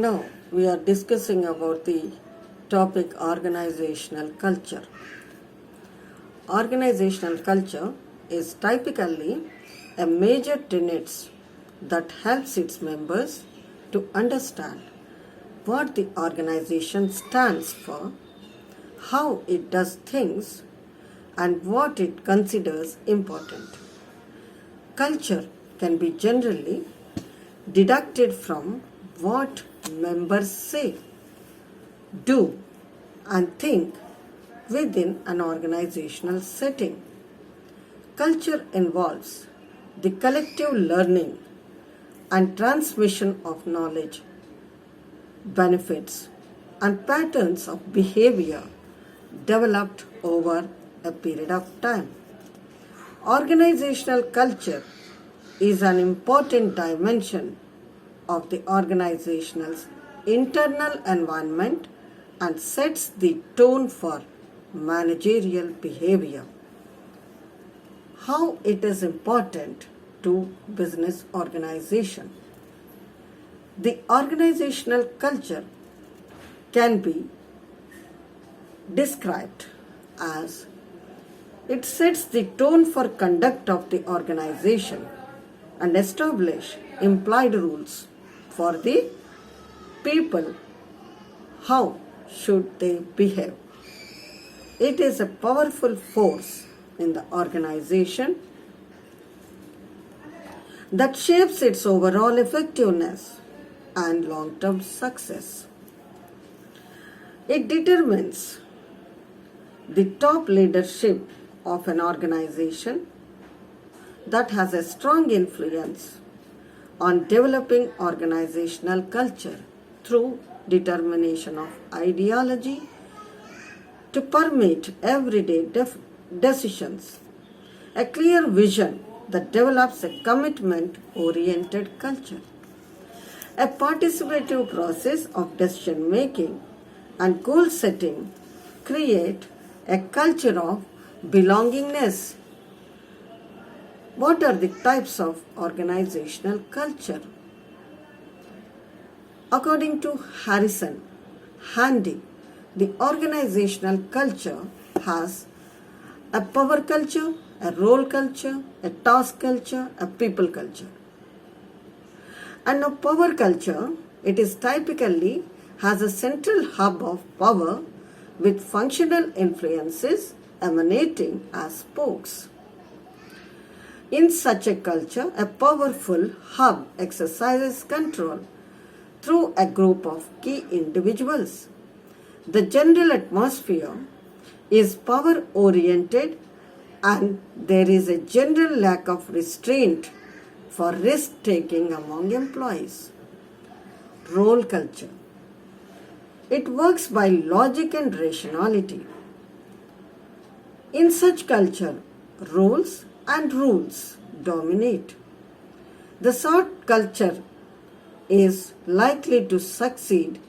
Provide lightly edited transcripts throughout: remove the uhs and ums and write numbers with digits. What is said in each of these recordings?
Now we are discussing about the topic organizational culture. Organizational culture is typically a major tenet that helps its members to understand what the organization stands for, how it does things, and what it considers important. Culture can be generally deducted from what members say, do, and think within an organizational setting. Culture involves the collective learning and transmission of knowledge, benefits, and patterns of behavior developed over a period of time. Organizational culture is an important dimension of the organization's internal environment and sets the tone for managerial behavior. How it is important to business organization. The organizational culture can be described as it sets the tone for conduct of the organization and establish implied rules for the people how should they behave. It is a powerful force in the organization that shapes its overall effectiveness and long-term success. It determines the top leadership of an organization that has a strong influence on developing organizational culture through determination of ideology to permeate everyday decisions, a clear vision that develops a commitment-oriented culture, a participative process of decision making and goal setting create a culture of belongingness. What are the types of organizational culture? According to Harrison Handy, the organizational culture has a power culture, a role culture, a task culture, a people culture. And a power culture, it is typically has a central hub of power with functional influences emanating as spokes. In such a culture, a powerful hub exercises control through a group of key individuals. The general atmosphere is power-oriented and there is a general lack of restraint for risk-taking among employees. Role culture. It works by logic and rationality. In such culture, roles and rules dominate. The sort culture is likely to succeed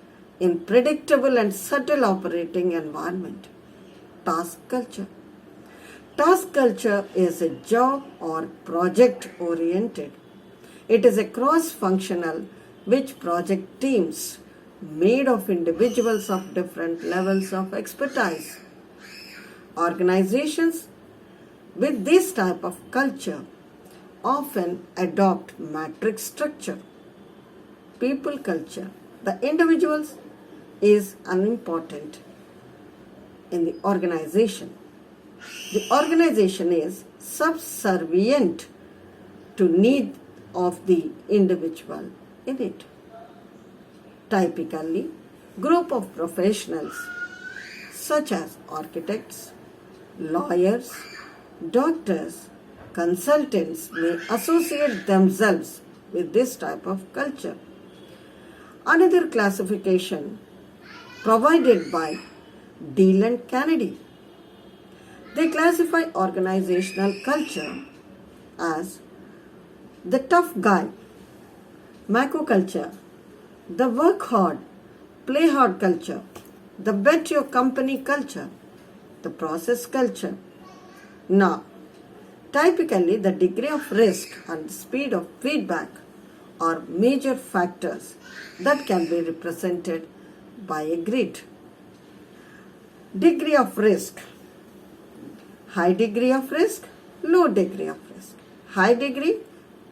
in predictable and subtle operating environment. Task culture. Task culture is a job or project oriented. It is a cross-functional which project teams made of individuals of different levels of expertise. Organizations with this type of culture often adopt matrix structure. People culture. The individuals is unimportant in the organization. The organization is subservient to need of the individual in it. Typically, group of professionals such as architects, lawyers, doctors, consultants may associate themselves with this type of culture. Another classification provided by Deal and Kennedy. They classify organizational culture as the tough guy, Mako culture, the work hard, play hard culture, the bet your company culture, the process culture. Now, typically the degree of risk and speed of feedback are major factors that can be represented by a grid. Degree of risk. High degree of risk, low degree of risk. High degree,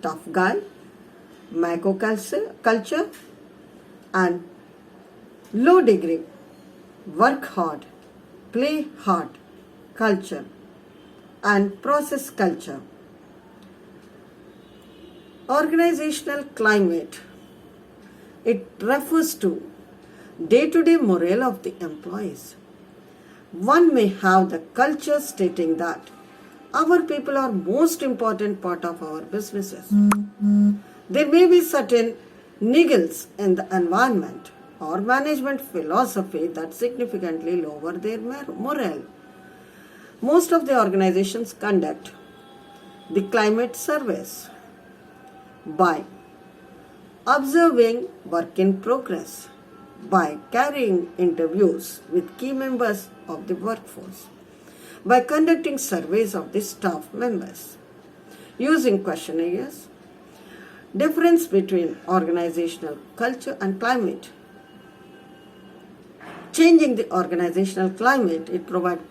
tough guy, macho culture, and low degree, work hard, play hard culture, and process culture. Organizational climate. It refers to day-to-day morale of the employees. One may have the culture stating that our people are most important part of our businesses. There may be certain niggles in the environment or management philosophy that significantly lower their morale. Most of the organizations conduct the climate surveys by observing work in progress, by carrying interviews with key members of the workforce, by conducting surveys of the staff members, using questionnaires. Difference between organizational culture and climate. Changing the organizational climate, it provides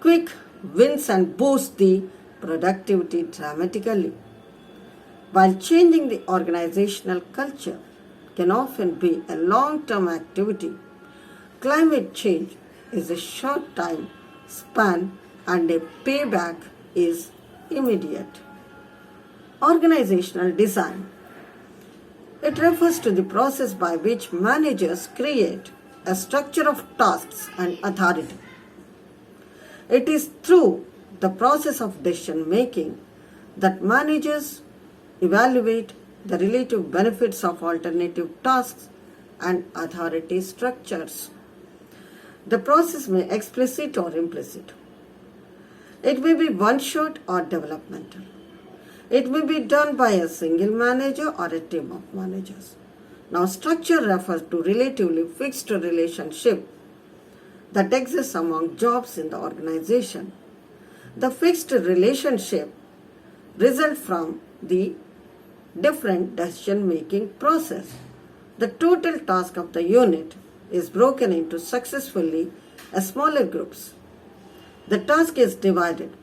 quick wins and boosts the productivity dramatically. While changing the organizational culture can often be a long-term activity, climate change is a short time span and a payback is immediate. Organizational design. It refers to the process by which managers create a structure of tasks and authority. It is through the process of decision making that managers evaluate the relative benefits of alternative tasks and authority structures. The process may be explicit or implicit. It may be one-shot or developmental. It may be done by a single manager or a team of managers. Now, structure refers to relatively fixed relationship that exists among jobs in the organization. The fixed relationship results from the different decision-making process. The total task of the unit is broken into successfully smaller groups. The task is divided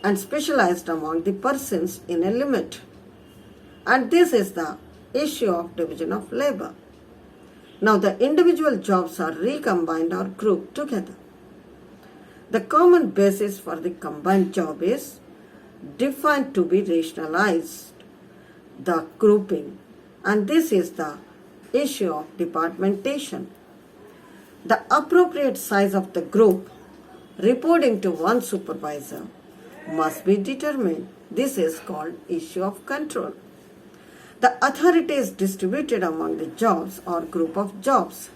and specialized among the persons in a limit. And this is the issue of division of labor. Now the individual jobs are recombined or grouped together. The common basis for the combined job is defined to be rationalized, the grouping, and this is the issue of departmentation. The appropriate size of the group reporting to one supervisor must be determined. This is called issue of control. The authority is distributed among the jobs or group of jobs.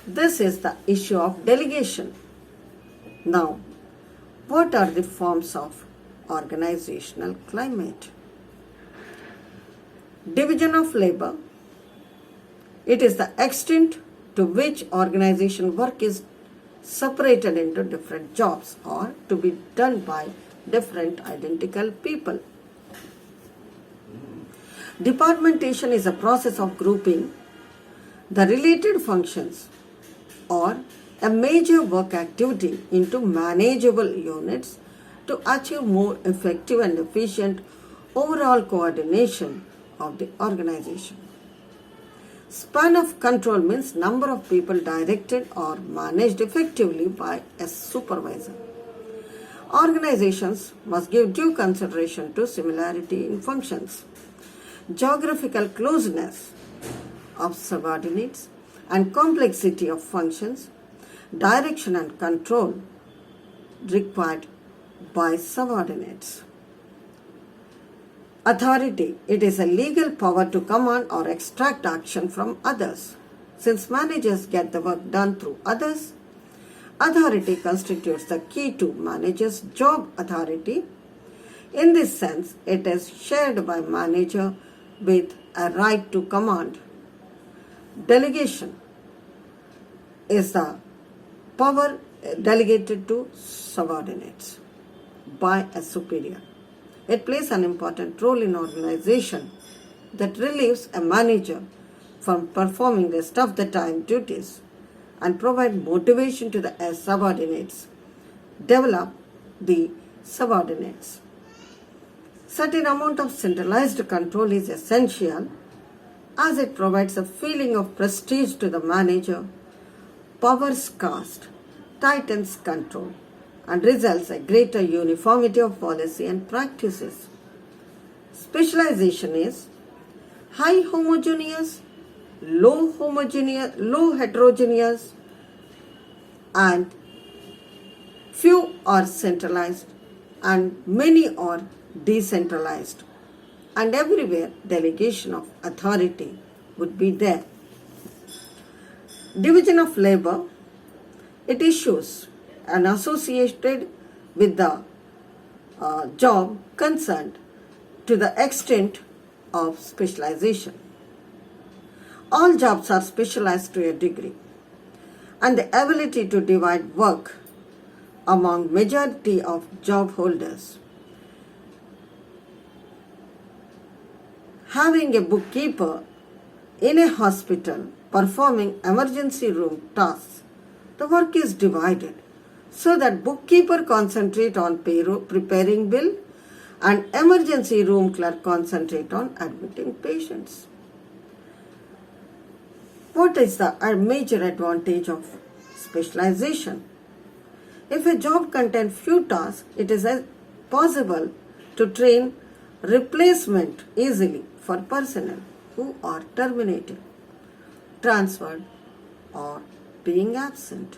This is the issue of delegation. Now, what are the forms of organizational climate? Division of labor. It is the extent to which organization work is separated into different jobs or to be done by different identical people. Departmentation is a process of grouping the related functions or a major work activity into manageable units to achieve more effective and efficient overall coordination of the organization. Span of control means number of people directed or managed effectively by a supervisor. Organizations must give due consideration to similarity in functions, geographical closeness of subordinates and complexity of functions, direction and control required by subordinates. Authority. It is a legal power to command or extract action from others. Since managers get the work done through others, authority constitutes the key to manager's job authority. In this sense, it is shared by manager with a right to command. Delegation is the power delegated to subordinates by a superior. It plays an important role in organization that relieves a manager from performing rest of the time duties and provide motivation to the subordinates. Develop the subordinates. Certain amount of centralized control is essential as it provides a feeling of prestige to the manager, powers cast, tightens control, and results a greater uniformity of policy and practices. Specialization is high homogeneous, low heterogeneous, and few are centralized and many are decentralized. And everywhere delegation of authority would be there. Division of labor, it issues and associated with the job concerned to the extent of specialization. All jobs are specialized to a degree, and the ability to divide work among majority of job holders. Having a bookkeeper in a hospital performing emergency room tasks, the work is divided so that bookkeeper concentrate on payroll, preparing bill, and emergency room clerk concentrate on admitting patients. What is the major advantage of specialization? If a job contains few tasks, it is possible to train replacement easily for personnel who are terminated, transferred, or being absent.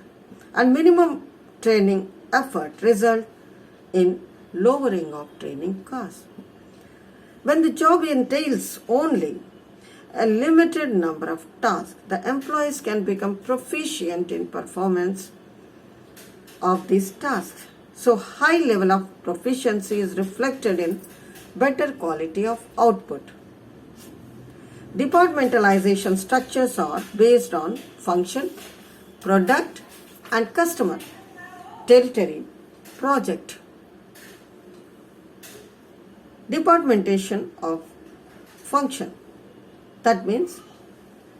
And minimum training effort result in lowering of training costs. When the job entails only a limited number of tasks, the employees can become proficient in performance of these tasks. So high level of proficiency is reflected in better quality of output. Departmentalization structures are based on function, product, and customer, territory, project. Departmentation of function. That means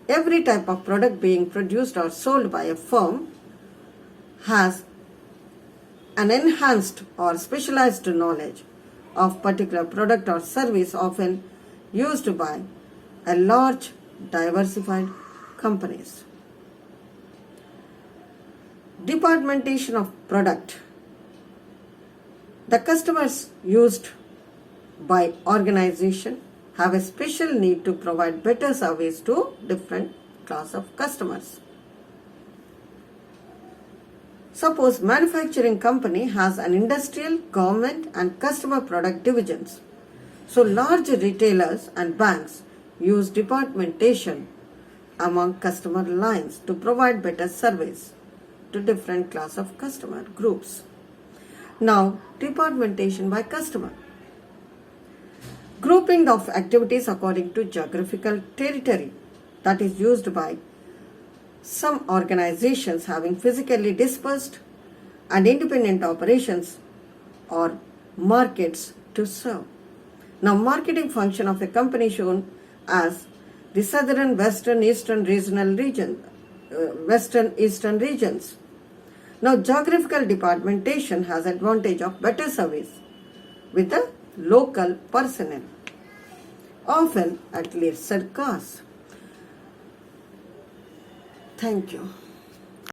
every type of product being produced or sold by a firm has an enhanced or specialized knowledge of particular product or service often used by a large diversified companies. Departmentation of product. The customers used by organization have a special need to provide better service to different class of customers. Suppose manufacturing company has an industrial, government and customer product divisions. So large retailers and banks use departmentation among customer lines to provide better service to different class of customer groups. Now, departmentation by customer. Grouping of activities according to geographical territory that is used by some organizations having physically dispersed and independent operations or markets to serve. Now, marketing function of a company shown as the southern, western, eastern regional region, western, eastern regions. Now, geographical departmentation has advantage of better service with the local personnel, often at lesser cost. Thank you.